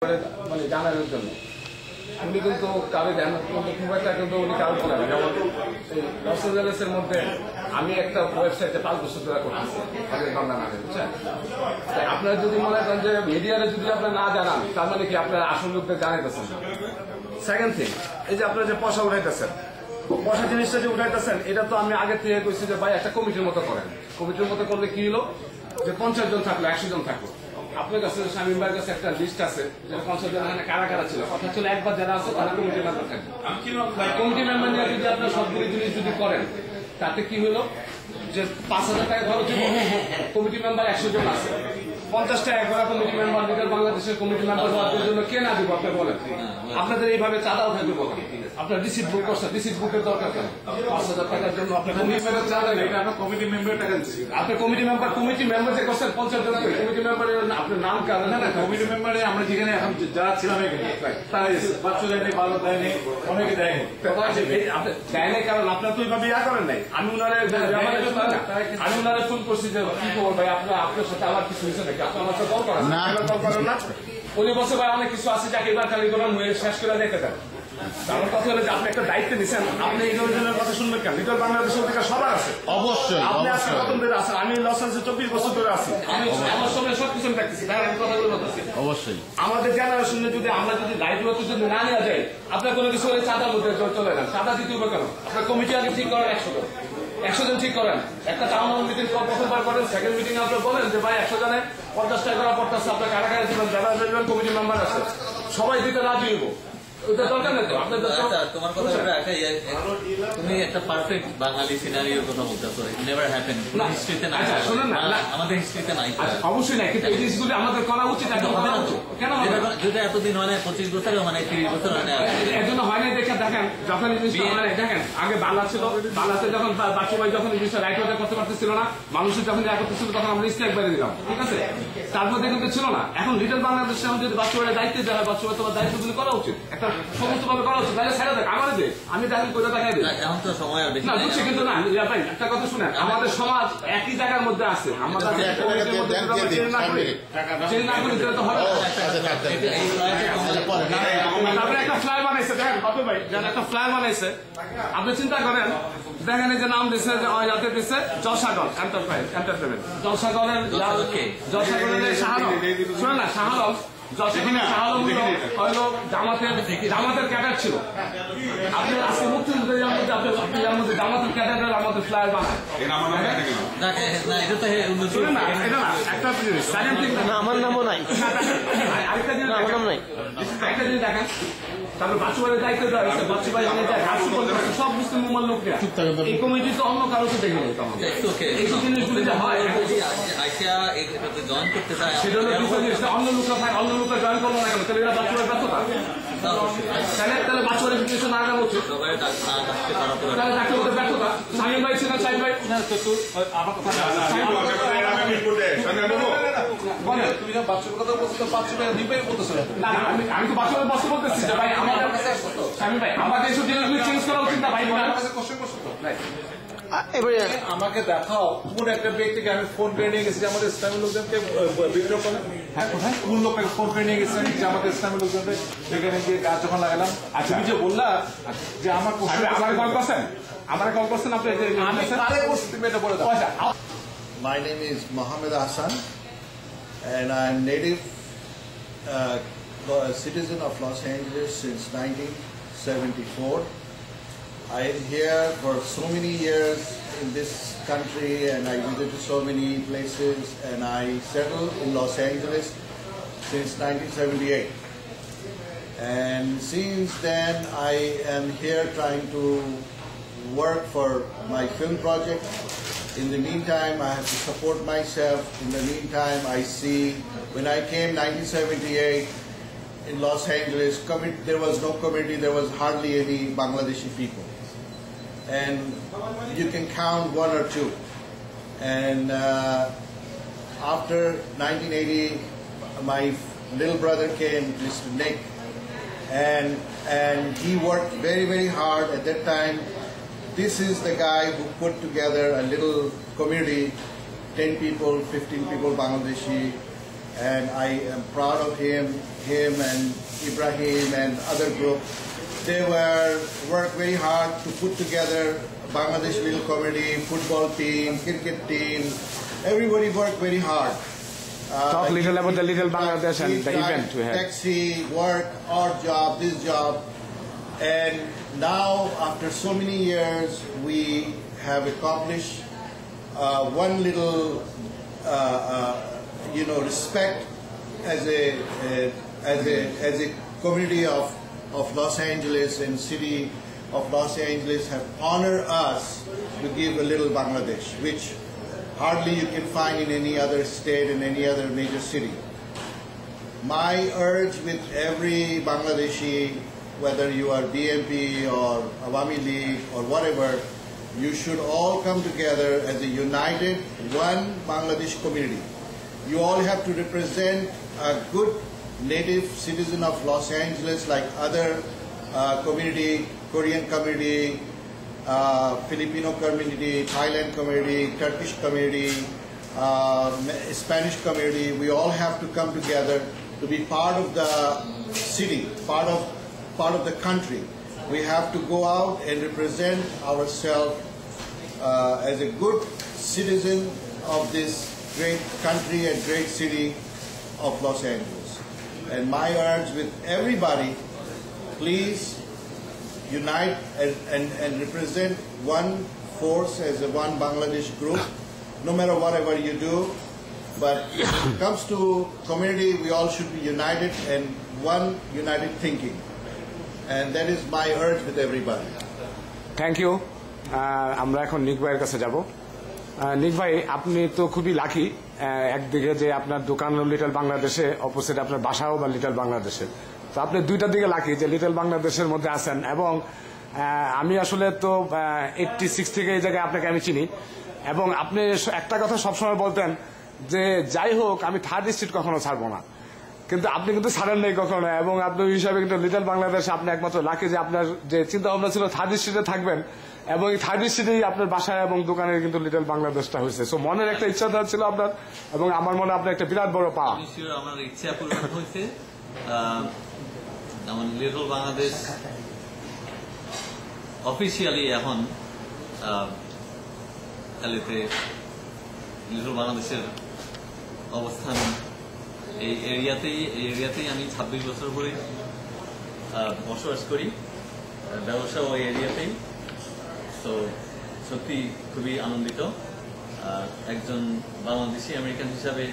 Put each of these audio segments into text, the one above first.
মানে জানানোর জন্য উনি কিন্তু কারো জানা খুব একটা কিন্তু উনি কারো বলে না। যেমন এই লস এঞ্জেলেসের মধ্যে আমি একটা ওয়েবসাইটে 5 বছর ধরে করতেছি বাংলা নামে, বুঝছেন? তাই আপনারা যদি মনে করেন যে মিডিয়ারে যদি আপনারা না জানান, তার মানে কি আপনারা আসল লোকদের জানাইতেছেন। সেকেন্ড থিং, এই যে আপনারা যে পয়সা উঠাইতেছেন, পয়সা জিনিসটা যে উঠাইতেছেন, এটা তো আমি আগে থেকে কইছি যে ভাই একটা কমিটির মতো করেন। কমিটির মতো করলে কি হলো যে 50 জন থাকলো, 100 জন থাকলো। আপনার কাছে শামীম ভাইয়ের কাছে একটা লিস্ট আছে যে 50 জন এখানে কারা কারা ছিল, কথা ছিল একবার যারা আছে তারা কমিটি মেম্বার থাকবে। কমিটি মেম্বার নিয়ে যদি আপনার সবগুলি জিনিস যদি করেন, তাতে কি হলো যে 5000 টাকা খরচ হলো, কমিটি মেম্বার 100 জন আছে, 50 টাকা করে কমিটি মেম্বার দিতে বাংলাদেশের কমিটি মেম্বার হওয়ার জন্য কে না দিব আপনি বলেন? আপনাদের এইভাবে চাঁদাও থাকবে বলেন, আপনার রিসিট বুক করছেন, রিসিট বুকের দরকার কেন? 5000 টাকার জন্য আপনার কমিটি মেম্বার টাকা দিচ্ছি, আপনার কমিটি মেম্বার যে করছেন 50 জন কমিটি মেম্বারের আপনার নাম কারণ না, কমিটি মেম্বারে আমরা যেখানে এখন যারা ছিলাম এখানে তারা বাচ্চা দেয়নি, ভালো দেয়নি, অনেকে দেয়নি, দেয়নি কারণ আপনার তো এইভাবে ইয়া করেন নাই। আমি উনারে ফোন করছি যে কি খবর ভাই, আপনার সাথে আমার কিছু হয়েছে নাকি, আপনার আমার সাথে কল করেন না। উনি বছর ভাই অনেক কিছু আছে যাকে এবার খালি করেন হয়ে শেষ করে দেখতে দেন। আমার কথা হলো যে আপনি একটা দায়িত্ব নিচ্ছেন, আপনি এই জনের কথা শুনবেন কেন? লিটল বাংলাদেশের অধিকার সবার আছে, অবশ্যই। আপনি আজকে কত ধরে আছেন, আমি লস এঞ্জেলেসে 24 বছর ধরে আছি, আমি আমার সময় সবকিছু দেখতেছি, তাই আমি কথাগুলো বলতেছি। অবশ্যই আমাদের জেনারেশনে যদি আমরা যদি দায়িত্বগুলো যদি না নেওয়া যায়, আপনার কোনো কিছু হলে চাঁদার মধ্যে চলে যান, চাঁদা দিতে হবে কেন? আপনার কমিটি আগে ঠিক করেন 100 জন ঠিক করেন, একটা টাউন হল মিটিং প্রথমবার করেন, সেকেন্ড মিটিং আপনার বলেন যে ভাই 100 জনে 50 টাকা করা পড়তেছে, আপনার কারা কারা দিবেন, যারা দেখবেন কমিটি মেম্বার আছে সবাই দিতে রাজি হইব। তোমার কথা তুমি একটা পারফেক্ট বাঙালি সিনারিওর কথা বলতেছো, নেভার হ্যাপেন, হিস্ট্রিতে নাই, আমাদের হিস্ট্রিতে নাই, অবশ্যই নাই, কিন্তু এই জিনিসগুলো আমাদের করা উচিত। কেন যদি এতদিন হয় না, 25 বছর মানে 30 বছর হয় না, এর জন্য হয় না। দেখেন যখন দেখেন আগে বাংলা ছিল, বাংলাতে যখন বাচ্চু ভাই যখন এই জিনিসটা রাইট ওয়ার্ড করতে পারতেছিল না, মানুষের যখন ইয়া করতেছিল, তখন আমরা স্ট্রাইক বেড়ে দিলাম, ঠিক আছে? তার মধ্যে কিন্তু ছিল না। এখন লিটল বাংলাদেশে আমি যদি বাচ্চু ভাইয়ের দায়িত্ব দেওয়া হয়, বাচ্চু ভাই তোমার দায়িত্বগুলি করা উচিত, একটা সমস্ত ভাবে করা উচিত। তাহলে ছেড়ে দেখ, আমার দে, আমি দাবি করে দেখাই দিই, এখন তো সময় আর বেশি না বুঝছি। কিন্তু না ভাই, একটা কথা শুনে, আমাদের সমাজ একই জায়গার মধ্যে আছে, আমরা চেঞ্জ না করি তো হবে। তারপরে একটা ফ্লাই বানাইছে, দেখেন বাপু ভাই একটা ফ্লাই বানাইছে, আপনি চিন্তা করেন, দেখেন এই যে নাম দিচ্ছে যাতে দিচ্ছে জলসাগর এন্টারপ্রাইজ, জলসাগরের শাহারম, শুনে না শাহারম, জামাতের ক্যাডার ছিল। আপনি আজকে মুক্তিযুদ্ধের মধ্যে আপনি জামাতের ক্যাডারের আমাদের ফ্লায়ার বানায়, আমার নামও নাই, আরেকটা জিনিস দেখেন। তারপরে বাচ্চু ভাইয়ের দায়িত্ব দেওয়া হয়েছে, বাচ্চু ভাই সব মুসলিম উম্মার লোকরা এই কমিটি তো অন্য কারো দেখে নেই, এইসব জিনিসগুলি যে হয় সেটা হলো অন্য লোকরা থাকে, অন্য লোকরা জয়েন করবো না কেন? তাহলে এরা বাচ্চু ভাই ব্যর্থতা, তাহলে বাচ্চু ভাইয়ের কিছু না আগানো উচিত, তাহলে চাকরি করতে ব্যর্থতা। শামীম ভাই ছিলেন, শামীম ভাই আমার কথা তুমি বাচ্চুর কথা বলছো, বাচ্চু ভাই নিবাই বলতেছো না, আমি তো বাচ্চু ভাই বসে বলতেছি যে ভাই আমাদের শামীম ভাই আমাদের এইসব জিনিসগুলো চেঞ্জ করা উচিত না ভাই। কোশ্চেন করছো তো আমাকে দেখাও কোন একটা ব্যক্তিকে আমি ফোন করে নিয়ে গেছি যে আমাদের ইসলামী লোকজনকে বিদ্রোহ করে। হ্যাঁ, কোথায় কোন লোককে ফোন করে নিয়ে গেছেন যে আমাদের ইসলামী লোকজনকে এখানে গিয়ে গাছ যখন লাগালাম। আর তুমি যে বললা যে আমার আমার কল করছেন, আমার কল করছেন আপনি, আমি কারে করছি তুমি এটা বলে দাও। My name is Mohammed Hassan and I'm native citizen of Los Angeles since 1974. I am here for so many years in this country and I visited so many places and I settled in Los Angeles since 1978. And since then I am here trying to work for my film project. In the meantime, I have to support myself. In the meantime, I see when I came 1978 in Los Angeles, there was no community, there was hardly any Bangladeshi people. And you can count one or two. And after 1980, my little brother came, Mr. Nick, and he worked very, very hard at that time. This is the guy who put together a little community, 10 people, 15 people Bangladeshi, and I am proud of him and Ibrahim and other group. They worked very hard to put together Bangladesh Little Comedy, football team, cricket team. Everybody worked very hard. Talk little about the Little Bangladesh and the event we had. Taxi, work, our job, this job. And now, after so many years, we have accomplished one little, respect as a community of Los Angeles and city of Los Angeles have honored us to give a little Bangladesh, which hardly you can find in any other state and any other major city. My urge with every Bangladeshi, whether you are BNP or Awami League or whatever, you should all come together as a united one Bangladesh community. You all have to represent a good native citizen of Los Angeles like other community, Korean community, Filipino community, Thailand community, Turkish community, Spanish community. We all have to come together to be part of the city, part of the country. We have to go out and represent ourselves as a good citizen of this great country and great city of Los Angeles. And my urge with everybody, please unite and represent one force as a one Bangladesh group, no matter whatever you do. But when it comes to community, we all should be united and one united thinking. And that is my urge with everybody. Thank you. আমরা এখন নিক ভাইয়ের কাছে যাব। নিক ভাই, আপনি তো খুবই লাকি, একদিকে যে আপনার দোকান লিটল বাংলাদেশে, অপোজিট আপনার বাসাও বা লিটল বাংলাদেশে। তো আপনি দুইটার দিকে লাকি যে লিটল বাংলাদেশের মধ্যে আছেন। এবং আমি আসলে তো 86 থেকে এই জায়গায় আপনাকে আমি চিনি, এবং আপনি একটা কথা সবসময় বলতেন যে যাই হোক আমি থার্ড স্ট্রিট কখনো ছাড়বো না, কিন্তু আপনি কিন্তু ছাড়েন নাই কখনো। এবং আপনি ওই হিসাবে কিন্তু লিটল বাংলাদেশে আপনি একমাত্র লাকি যে আপনার যে চিন্তা ভাবনা ছিল থার্ড স্ট্রিটে থাকবেন, এবং এই থার্ড স্ট্রিটেই আপনার বাসায় এবং দোকানে কিন্তু লিটল বাংলাদেশটা হয়েছে। সো মনের একটা ইচ্ছা ছিল আপনার, এবং আমার মনে আপনার একটা বিরাট বড় পাওয়া। আমার ইচ্ছা পূরণ হয়েছে। আমার লিটল বাংলাদেশ অফিসিয়ালি এখন লিটল বাংলাদেশের অবস্থান এই এরিয়াতেই আমি 26 বছর ধরে বসবাস করি, ব্যবসা ওই এরিয়াতেই। তো সত্যি খুবই আনন্দিত। একজন বাংলাদেশি আমেরিকান হিসাবে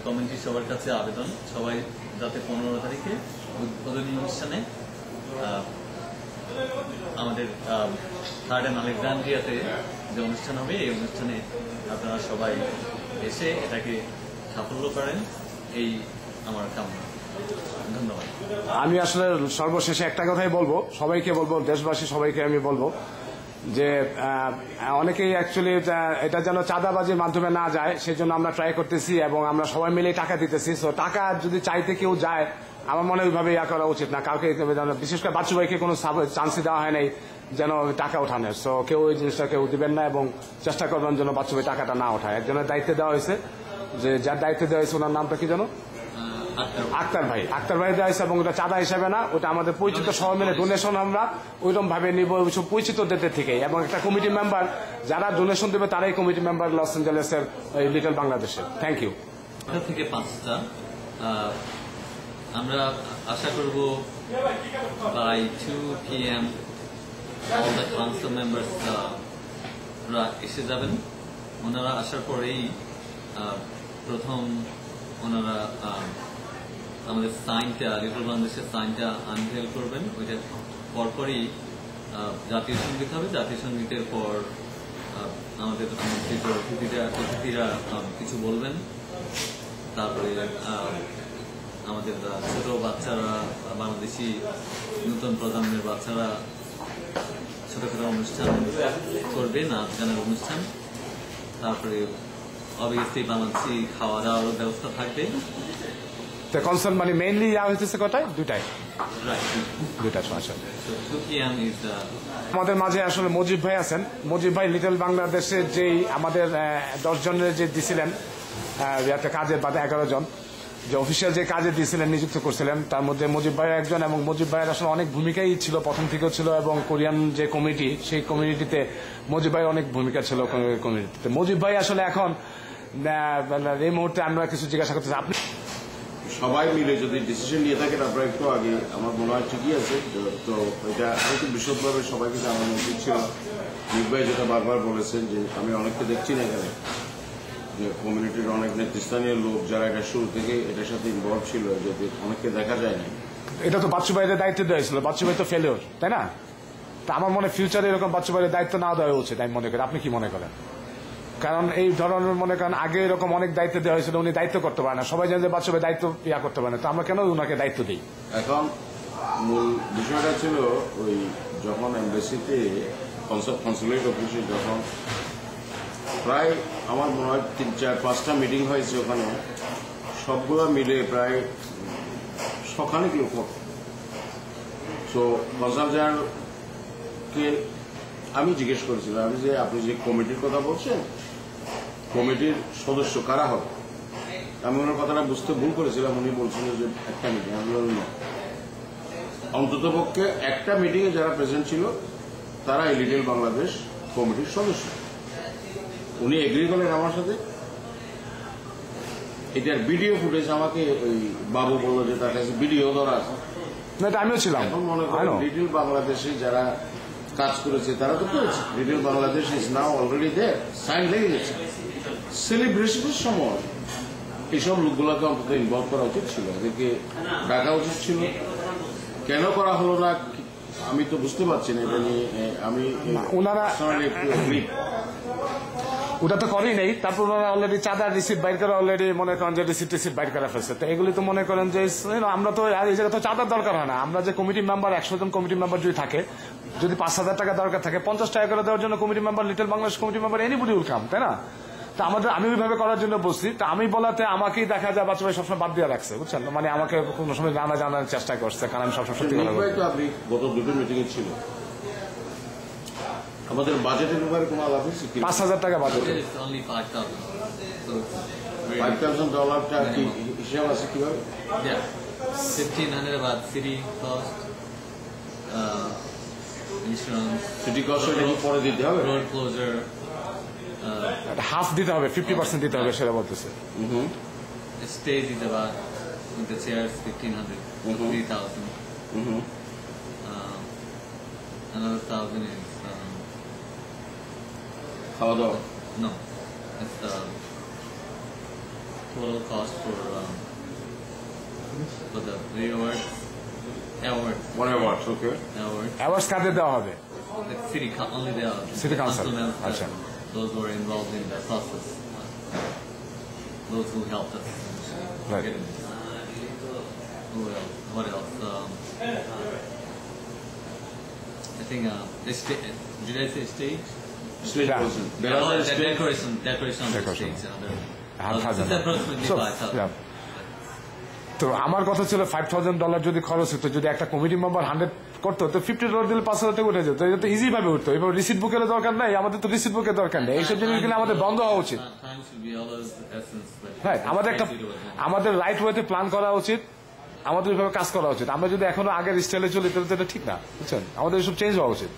কমিউনিটি সবার কাছে আবেদন, সবাই যাতে 15 তারিখে উদ্বোধনী অনুষ্ঠানে আমাদের থার্ড অ্যান্ড আলেকজান্দ্রিয়াতে যে অনুষ্ঠান হবে, এই অনুষ্ঠানে আপনারা সবাই এসে এটাকে সাফল্য করেন, এই আমার কামনা। ধন্যবাদ। আমি আসলে সর্বশেষে একটা কথাই বলবো, সবাইকে বলবো, দেশবাসী সবাইকে আমি বলবো যে অনেকেই অ্যাকচুয়ালি এটা যেন চাঁদাবাজির মাধ্যমে না যায়, সেই জন্য আমরা ট্রাই করতেছি এবং আমরা সবাই মিলে টাকা দিতেছি। সো টাকা যদি চাইতে কেউ যায়, আমার মনে হয় ওইভাবে ইয়া করা উচিত না। কাউকে বিশেষ করে বাচ্চু ভাইকে কোনো চান্সই দেওয়া হয় নাই যেন টাকা ওঠানোর। সো কেউ ওই জিনিসটা কেউ দিবেন না, এবং চেষ্টা করবেন যেন বাচ্চু ভাই টাকাটা না ওঠায়। একজনের দায়িত্বে দেওয়া হয়েছে, যে যার দায়িত্বে দেওয়া হয়েছে ওনার নামটা কি যেন, আক্তার ভাই দেওয়া হয়েছে, এবং ওটা চাঁদা হিসাবে না, ওটা আমাদের পরিচিত সবাই মিলে ডোনেশন আমরা ওইরকম ভাবে নিব, ওইসব পরিচিতদের থেকে। এবং একটা কমিটি মেম্বার যারা ডোনেশন দেবে তারাই কমিটি মেম্বার লস এঞ্জেলেসের লিটল বাংলাদেশের। Thank you. থেকে 5টা আমরা আশা করব বাই 2 PM all the council members এসে যাবেন। ওনারা আসার পরেই প্রথম ওনারা আমাদের সাইনটা, লিটল বাংলাদেশের সাইনটা আনভেল করবেন। ওইটার পরপরই জাতীয় সঙ্গীত হবে। জাতীয় সঙ্গীতের পর আমাদের অতিথিরা কিছু বলবেন। তারপরে আমাদের ছোট বাচ্চারা, বাংলাদেশি নতুন প্রজন্মের বাচ্চারা ছোটখাটো অনুষ্ঠান করবে, নাচ গানের অনুষ্ঠান। তারপরে অবভিয়াসলি বাংলাদেশি খাওয়া দাওয়ার ব্যবস্থা থাকবে। কনসার্ন মানে মেইনলি ইয়া হইতেছে কটায়? দুইটায়। আমাদের মাঝে আসলে মজিব ভাই আছেন। মজিব ভাই লিটল বাংলাদেশের যেই আমাদের 10 জনের যে দিছিলেন কাজের বাদে 11 জন, যে অফিসিয়াল যে কাজে দিয়েছিলেন, নিযুক্ত করছিলেন, তার মধ্যে মুজিব ভাই একজন, এবং মুজিব ভাইয়ের আসলে অনেক ভূমিকাই ছিল, প্রথম থেকেও ছিল, এবং কোরিয়ান যে কমিটি, সেই কমিউনিটিতে মুজিব ভাই অনেক ভূমিকা ছিল কমিউনিটিতে। মুজিব ভাই আসলে এখন এই মুহূর্তে আমরা কিছু জিজ্ঞাসা করতে চাই, আপনি সবাই মিলে যদি ডিসিশন নিয়ে থাকেন, আপনারা একটু আগে আমার মনে হয় ঠিকই আছে। তো এটা আরেকটু বিশদভাবে সবাইকে জানানো উচিত ছিল। নির্বাহী যেটা বারবার বলেছেন যে আমি অনেককে দেখছি না এখানে, যে কমিউনিটির অনেক নেতৃস্থানীয় লোক যারা এটা শুরু থেকে এটার সাথে ইনভলভ ছিল, যদি অনেককে দেখা যায় না। এটা তো বাচ্চু ভাইয়ের দায়িত্ব দেওয়া হয়েছিল, বাচ্চু ভাই তো ফেলিওর, তাই না? তা আমার মনে ফিউচারে এরকম বাচ্চু ভাইয়ের দায়িত্ব না দেওয়া উচিত আমি মনে করি। আপনি কি মনে করেন? কারণ এই ধরনের মনে করেন আগে এরকম অনেক দায়িত্ব দেওয়া হয়েছিল, উনি দায়িত্ব করতে পারে না, সবাই জানে যে বাচ্চু ভাই দায়িত্ব করতে পারে না, তো আমরা কেন ওনাকে দায়িত্ব দিই? এখন মূল বিষয়টা ছিল ওই যখন এমবেসিতে কনসুলেট অফিসে যখন প্রায় আমার মনে হয় 3-4-5টা মিটিং হয়েছে ওখানে, সবগুলো মিলে প্রায় সখানেক লোক। তো কনসাল জেনারেলকে আমি জিজ্ঞেস করেছিলাম, আমি যে আপনি যে কমিটির কথা বলছেন, কমিটির সদস্য কারা হবে? আমি ওনার কথাটা বুঝতে ভুল করেছিলাম। উনি বলছিলেন যে একটা মিটিং। আমি বললাম অন্তত পক্ষে একটা মিটিংয়ে যারা প্রেজেন্ট ছিল তারা এই লিটল বাংলাদেশ কমিটির সদস্য। উনি এগ্রি করলেন আমার সাথে। এটার ভিডিও ফুটেজ আমাকে ওই বাবু বললো যে তার কাছে ভিডিও ধরা আছে। না, এটা আমিও ছিলাম। এখন মনে করেন লিটল বাংলাদেশে যারা কাজ করেছে তারা তো করেছে। Little Bangladesh is now already there, sign লেগে গেছে। সেলিব্রেশনের সময় এইসব লোকগুলোকে অন্তত ইনভলভ করা উচিত ছিল, এদেরকে ডাকা উচিত ছিল। কেন করা হলো না আমি তো বুঝতে পারছি না। এটা নিয়ে আমি ওনারা একটু agree। ওটা তো করেই নেই, তারপর ওনারা অলরেডি চাঁদার রিসিপ্ট বাইর করে অলরেডি মনে করেন যে রিসিপ্ট বাইর করা ফেলছে। তো এগুলি তো মনে করেন যে আমরা তো আর এই জায়গায় তো চাঁদার দরকার হয় না। আমরা যে কমিটি মেম্বার 100 জন কমিটি মেম্বার যদি থাকে, যদি 5,000 টাকা দরকার থাকে, 50 টাকা করে দেওয়ার জন্য committee member, little Bangladesh committee member anybody will come, তাই না? তা আমাদের আমি ওইভাবে করার জন্য বলছি। তা আমি বলাতে আমাকেই দেখা যায় বাচ্চা ভাই সবসময় বাদ দিয়ে রাখছে, বুঝছেন? মানে আমাকে কোনো সময় জানার চেষ্টা করছে, কারণ আমি সবসময় সত্যি কথা বলি। তো আপনি গত দুটো মিটিং এ ছিল, আমাদের বাজেটের ব্যাপারে কোনো আলাপ হয়েছে? 5,000 টাকা budget. It's only 5,000. So it's very $5,000 কি হিসাব আছে কিভাবে? yeah. 1,500 about city cost, insurance, city cost এটা কি পরে দিতে হবে? road closure, হাফ দিতে হবে, 50% দিতে হবে, সেটা বলতেছে। stage is about with the chairs 1,500, so 3,000. Another 1,000 is খাওয়া দাওয়া? no, it's the total cost for the awards, okay. Awards কাদের দেওয়া হবে? the city only the City council. councilmen, Acha. those who were involved in the process, those who helped us. Right. Get it. Who else? What else? I think did I say stage? Stage Yeah. বলছেন। Oh, বেড়াদার the stage. decoration on the Decoration. stage. $5,000. It's approximately So, 5,000. yeah. তো আমার কথা ছিল $5,000 যদি খরচ হতো, যদি একটা কমিটি মেম্বার 100 করতো, তো $50 দিলে 5,000 টাকা উঠে যেত। এটা তো ইজি ভাবে উঠতো। এবার রিসিট বুকের দরকার নাই, আমাদের তো রিসিট বুকের দরকার নেই। এইসব জিনিসগুলো আমাদের বন্ধ হওয়া উচিত। Time should be always the essence. but right, আমাদের একটা try to do it. আমাদের রাইট ওয়েতে প্ল্যান করা উচিত, আমাদের ওইভাবে কাজ করা উচিত। আমরা যদি এখনো আগের স্টাইলে চলি তাহলে তো এটা ঠিক না, বুঝছেন? আমাদের এসব চেঞ্জ হওয়া উচিত।